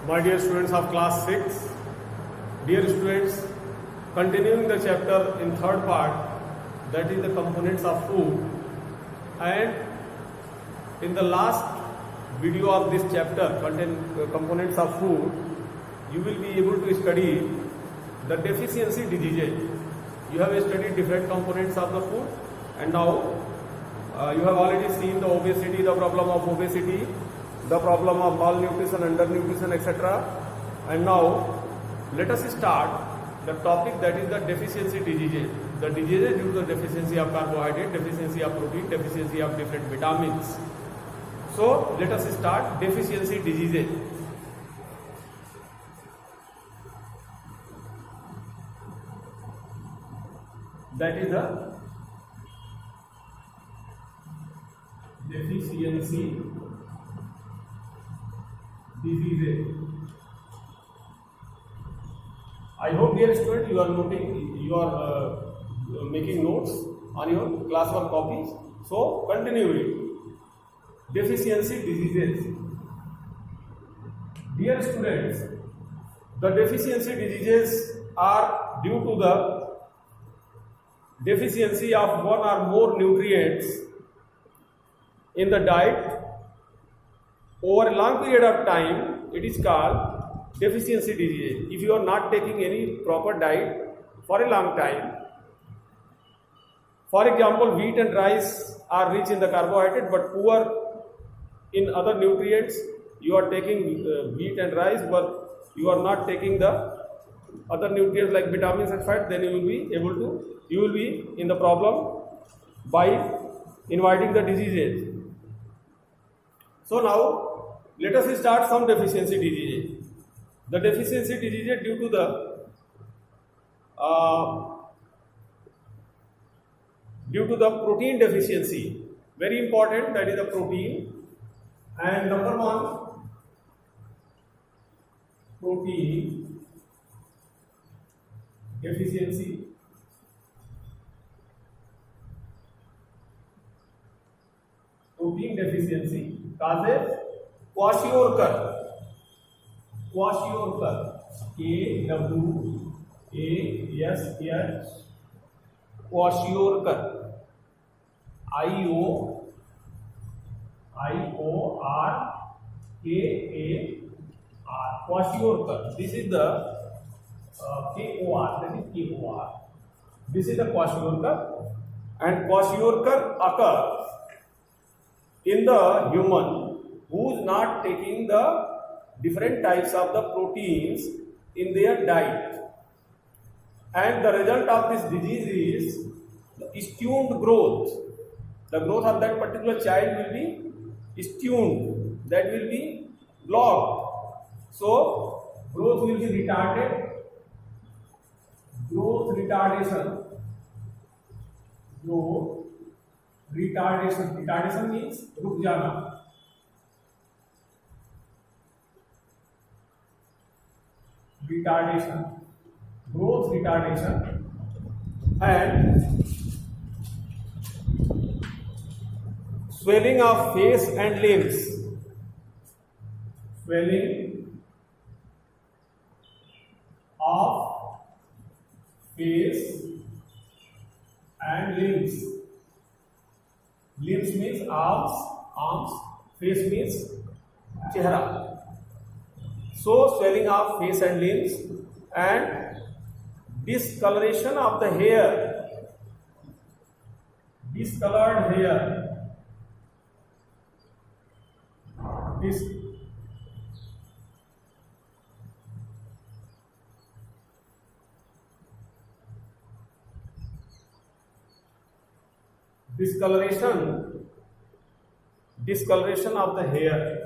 My dear students of class 6, dear students, continuing the chapter in third part, that is the components of food, and in the last video of this chapter, components of food, you will be able to study the deficiency diseases. You have studied different components of the food, and now you have already seen the obesity, the problem of obesity, the problem of malnutrition, undernutrition, etc. And now let us start the topic, that is the deficiency diseases. The diseases due to the deficiency of carbohydrate, deficiency of protein, deficiency of different vitamins. So let us start deficiency diseases. That is the deficiency diseases. I hope, dear student, you are noting, you are making notes on your classwork copies. So continue it. Deficiency diseases. Dear students, the deficiency diseases are due to the deficiency of one or more nutrients in the diet over a long period of time. It is called deficiency disease. If you are not taking any proper diet for a long time, for example, wheat and rice are rich in the carbohydrate but poor in other nutrients. You are taking wheat and rice but you are not taking the other nutrients like vitamins and fat, then you will be in the problem by inviting the diseases. So now let us start some deficiency diseases. The deficiency diseases due to the protein deficiency, very important, that is the protein. And number one, protein deficiency. Protein deficiency causes kwashiorkor. Kwashiorkor, K-W-A-S-H, kwashiorkor, I-O-R-K-A-R, kwashiorkor. This is the K-O-R, that is K-O-R. This is the kwashiorkor, and kwashiorkor occurs in the human who is not taking the different types of the proteins in their diet, and the result of this disease is the stunted growth. The growth of that particular child will be stunted, that will be blocked. So growth will be retarded. Growth retardation. Growth retardation. Retardation means रुक जाना. Retardation, growth retardation, and swelling of face and limbs. Swelling of face and limbs. Limbs means arms, face means chehra. So swelling of face and limbs, and discoloration of the hair. Discolored hair. Discoloration of the hair.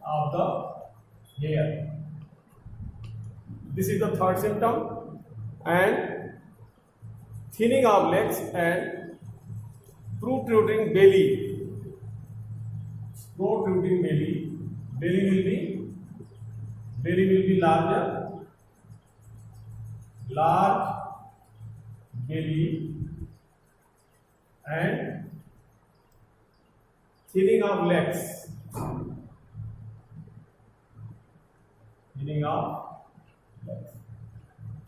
Of the hair. This is the third symptom. And thinning of legs and protruding belly. Protruding belly. Belly will be larger. Large belly and thinning of legs. Thinning of legs.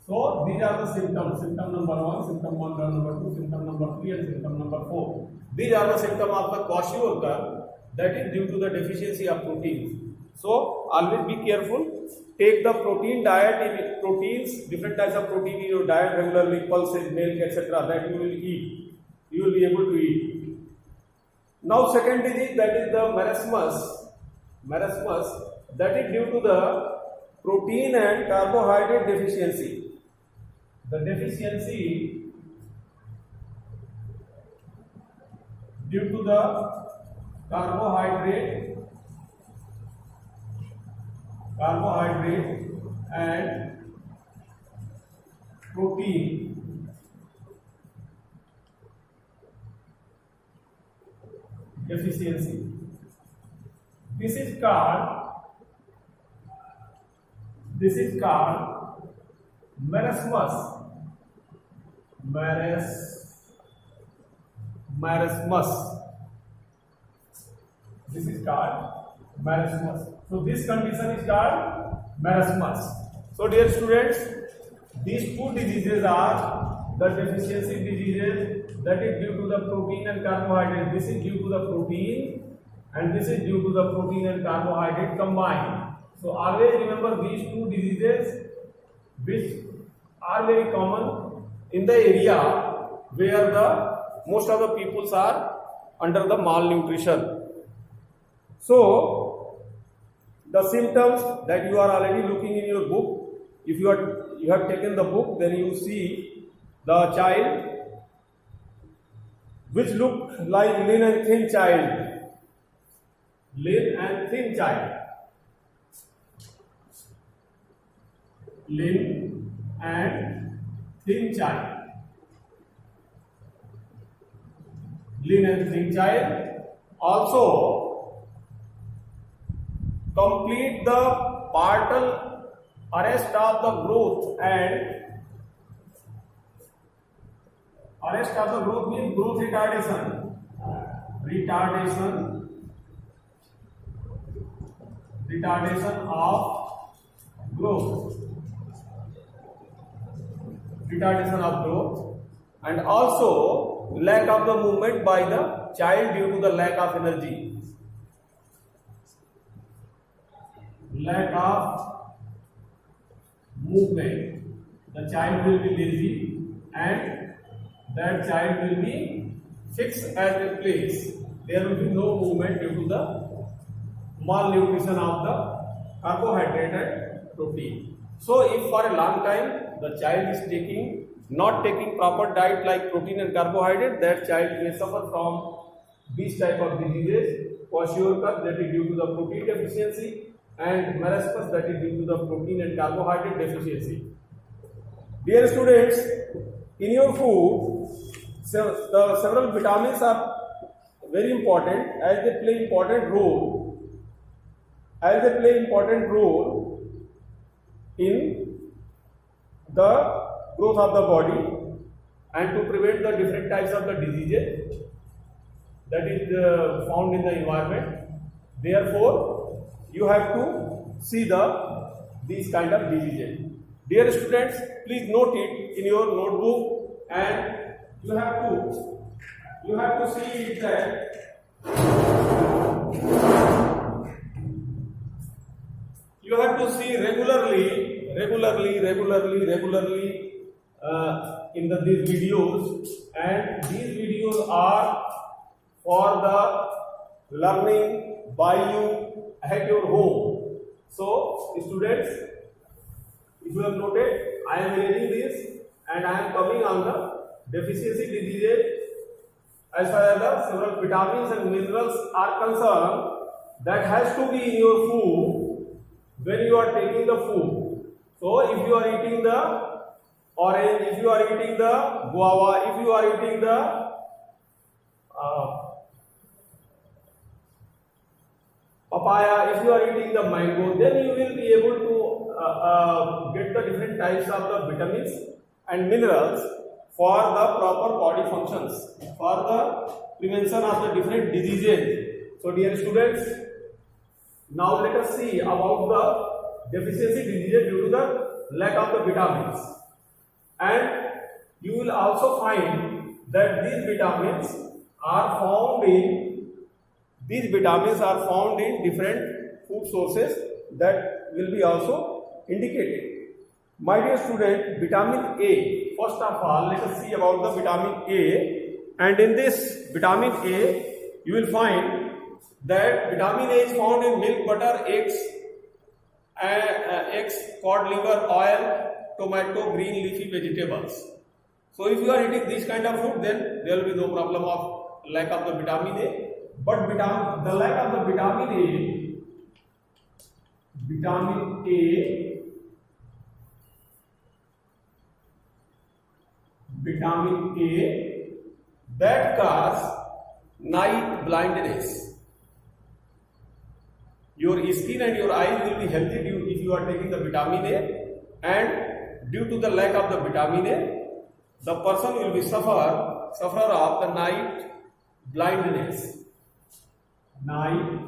So these are the symptoms. Symptom number 1, symptom number 2, symptom number 3, and symptom number 4. These are the symptoms of the kwashiorkor, that is due to the deficiency of proteins. So always be careful. Take the protein diet, proteins, different types of protein in your diet regularly, pulses, milk, etc. that you will eat. You will be able to eat. Now second disease, that is the marasmus. Marasmus, that is due to the protein and carbohydrate deficiency. The deficiency due to the carbohydrate and protein deficiency. This is called marasmus. Marasmus. This is called marasmus. So this condition is called marasmus. So dear students, these two diseases are the deficiency diseases, that is due to the protein and carbohydrate. This is due to the protein and this is due to the protein and carbohydrate combined. So always remember these two diseases which are very common in the area where the most of the peoples are under the malnutrition. So the symptoms that you are already looking in your book, if you have taken the book, then you see the child which look like lean and thin child. Lean and thin child. Lean and thin child. Lean and thin child. Also complete the partial arrest of the growth, and arrest of the growth means growth retardation. Retardation of growth. Retardation of growth, and also lack of the movement by the child due to the lack of energy. Lack of movement. The child will be lazy and that child will be fixed at a place. There will be no movement due to the malnutrition of the carbohydrate and protein. So if for a long time the child is not taking proper diet like protein and carbohydrate, that child may suffer from these type of diseases. Kwashiorkor, that is due to the protein deficiency, and marasmus, that is due to the protein and carbohydrate deficiency. Dear students, in your food, the several vitamins are very important, as they play important role in the growth of the body and to prevent the different types of the diseases that is found in the environment. Therefore, you have to see these kind of diseases. Dear students, please note it in your notebook, and you have to see it that you have to see regularly in these videos, and these videos are for the learning by you at your home. So students, if you have noted, I am reading this and I am coming on the deficiency diseases as far as the several vitamins and minerals are concerned, that has to be in your food when you are taking the food. So if you are eating the orange, if you are eating the guava, if you are eating the papaya, if you are eating the mango, then you will be able to get the different types of the vitamins and minerals for the proper body functions, for the prevention of the different diseases. So dear students, now let us see about the deficiency diseases due to the lack of the vitamins. And you will also find that these vitamins are found in different food sources that will be also indicated. My dear student, vitamin A, first of all let us see about the vitamin A, and in this vitamin A you will find that vitamin A is found in milk, butter, eggs, cod liver oil, tomato, green leafy vegetables. So if you are eating this kind of food, then there will be no problem of lack of the vitamin A. But the lack of the vitamin A that cause night blindness. Your skin and your eyes will be healthy if you are taking the vitamin A, and due to the lack of the vitamin A, the person will be sufferer of the night blindness. Night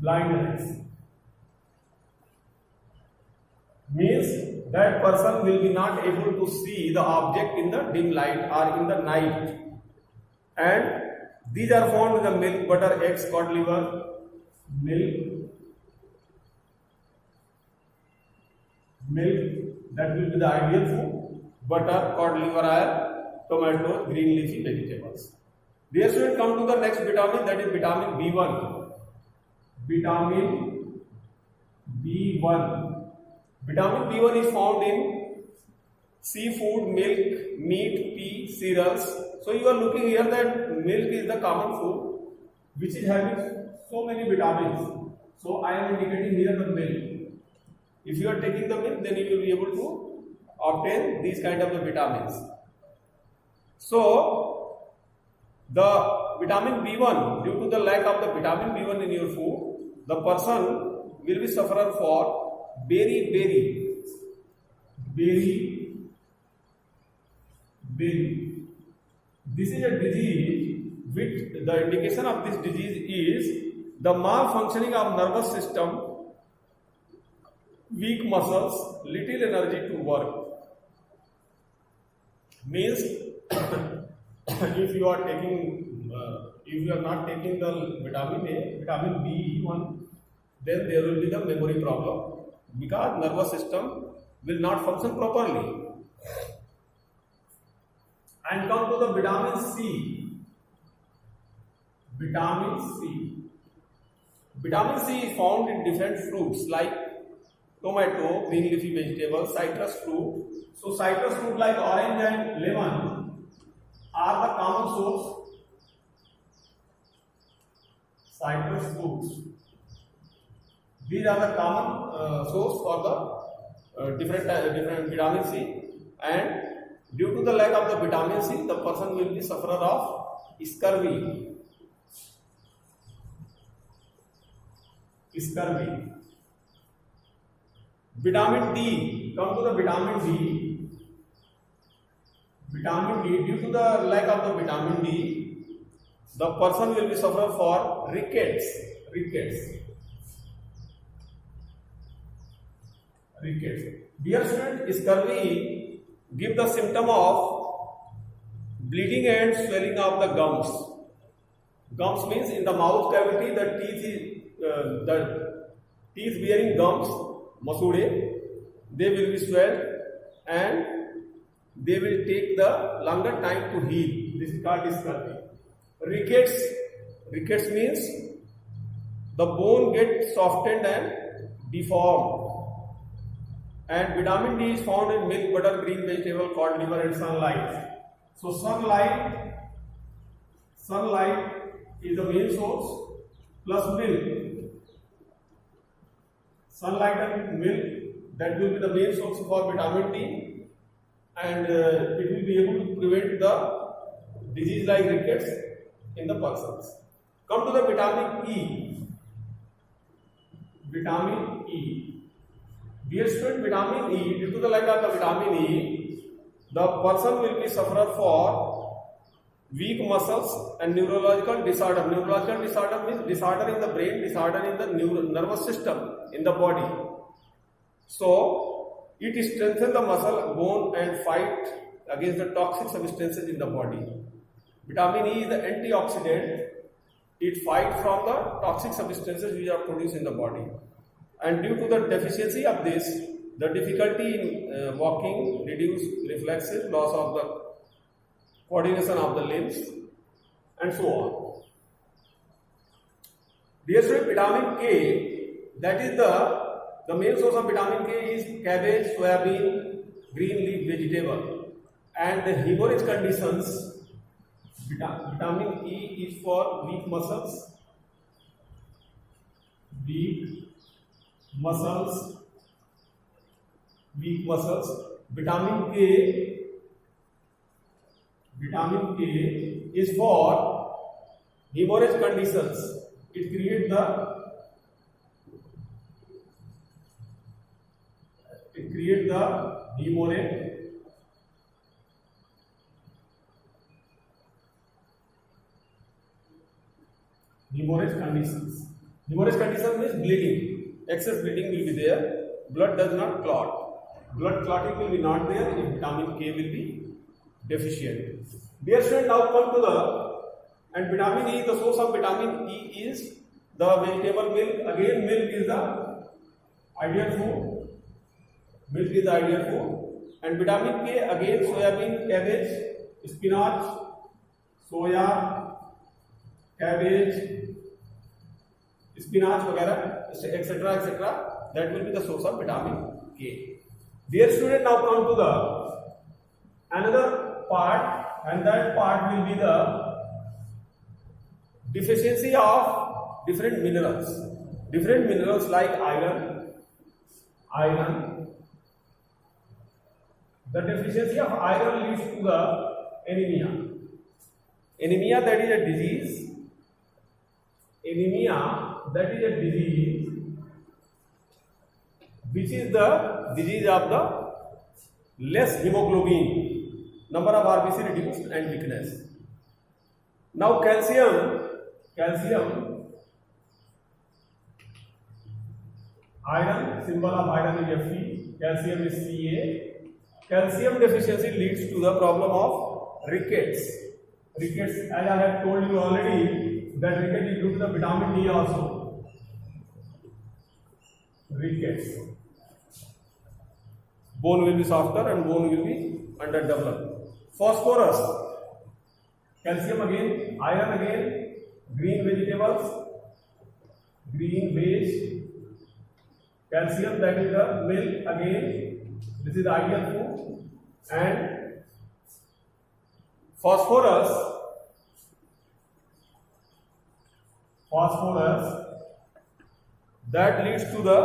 blindness means that person will be not able to see the object in the dim light or in the night, and these are found in the milk, butter, eggs, cod liver, milk, that will be the ideal food, butter, cod liver oil, tomato, green leafy vegetables. Dear student, come to the next vitamin, that is vitamin B1. Vitamin B1 is found in seafood, milk, meat, pea, cereals. So you are looking here that milk is the common food which is having so many vitamins. So I am indicating here the milk. If you are taking the milk, then you will be able to obtain these kind of the vitamins. So the vitamin B1, due to the lack of the vitamin B1 in your food, the person will be sufferer for beriberi. This is a disease which the indication of this disease is the malfunctioning of nervous system, weak muscles, little energy to work. Means if you are not taking the vitamin B1, then there will be the memory problem because nervous system will not function properly. And come to the vitamin C. Vitamin C is found in different fruits like tomato, green leafy vegetables, citrus fruit. So citrus fruit like orange and lemon are the common source. Citrus fruits. These are the common source for the different vitamin C, and due to the lack of the vitamin C, the person will be sufferer of scurvy. Vitamin D. Come to the vitamin D. Due to the lack of the vitamin D, the person will be sufferer for rickets. Dear student, scurvy give the symptom of bleeding and swelling of the gums. Gums means in the mouth cavity, the teeth bearing gums, masude, they will be swelled and they will take the longer time to heal. This is called scurvy. Rickets means the bone gets softened and deformed. And vitamin D is found in milk, butter, green vegetable, cod liver, and sunlight. So sunlight is the main source plus milk. Sunlight and milk, that will be the main source for vitamin D, and it will be able to prevent the disease like rickets in the persons. Come to the vitamin E. Dear student, vitamin E, due to the lack of the vitamin E, the person will be sufferer for weak muscles and neurological disorder. Neurological disorder means disorder in the brain, disorder in the nervous system in the body. So it strengthens the muscle, bone and fight against the toxic substances in the body. Vitamin E is the antioxidant. It fights from the toxic substances which are produced in the body. And due to the deficiency of this, the difficulty in walking, reduced reflexes, loss of the coordination of the limbs, and so on. Dear student, vitamin K, that is the main source of vitamin K is cabbage, soybean, green leaf vegetable. And the hemorrhage conditions, vitamin E is for weak muscles, Vitamin K is for hemorrhage conditions. It creates the hemorrhage conditions. Hemorrhage condition means bleeding. Excess bleeding will be there. Blood does not clot. Blood clotting will be not there if vitamin K will be deficient. Dear student, now come to and vitamin E, the source of vitamin E is the vegetable milk. Again, milk is the ideal food. And vitamin K, again, soybean, cabbage, spinach, soya, cabbage, spinach, etc. That will be the source of vitamin K. Dear student, now come to the another part, and that part will be the deficiency of different minerals. Different minerals like iron. The deficiency of iron leads to the anemia. Anemia, that is a disease. Which is the disease of the less hemoglobin, number of RBC reduced and weakness. Now calcium, iron, symbol of iron is Fe, calcium is Ca. Calcium deficiency leads to the problem of rickets. As I have told you already, that rickets is due to the vitamin D also. Rickets. Bone will be softer and bone will be underdeveloped. Phosphorus, calcium again, iron again, green vegetables, green veg, calcium, that is the milk again, this is the ideal food, and phosphorus, that leads to the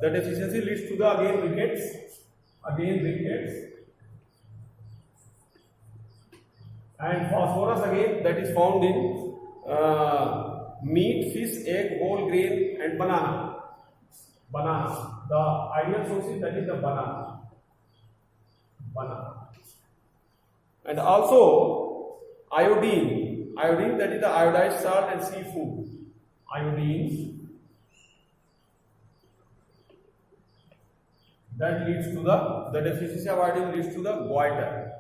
deficiency leads to the again rickets, and phosphorus again, that is found in meat, fish, egg, whole grain and banana. The ideal source is, that is the banana. And also iodine, that is the iodized salt and seafood. Iodine, that leads to the deficiency of iodine leads to the goiter.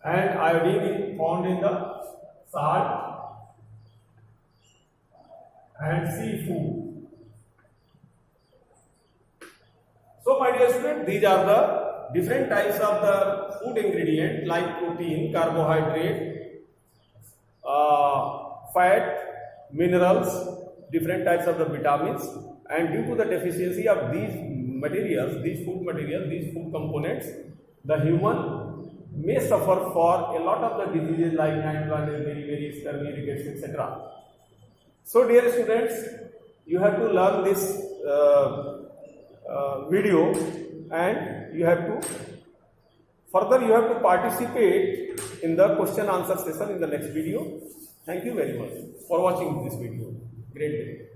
And iodine is found in the salt and seafood. So my dear student, these are the different types of the food ingredient like protein, carbohydrate, fat, minerals, different types of the vitamins, and due to the deficiency of these materials, these food components, the human may suffer for a lot of the diseases like night blindness, beriberi, scurvy, rickets, etc. So dear students, you have to learn this video, and you have to participate in the question answer session in the next video. Thank you very much for watching this video. Great day.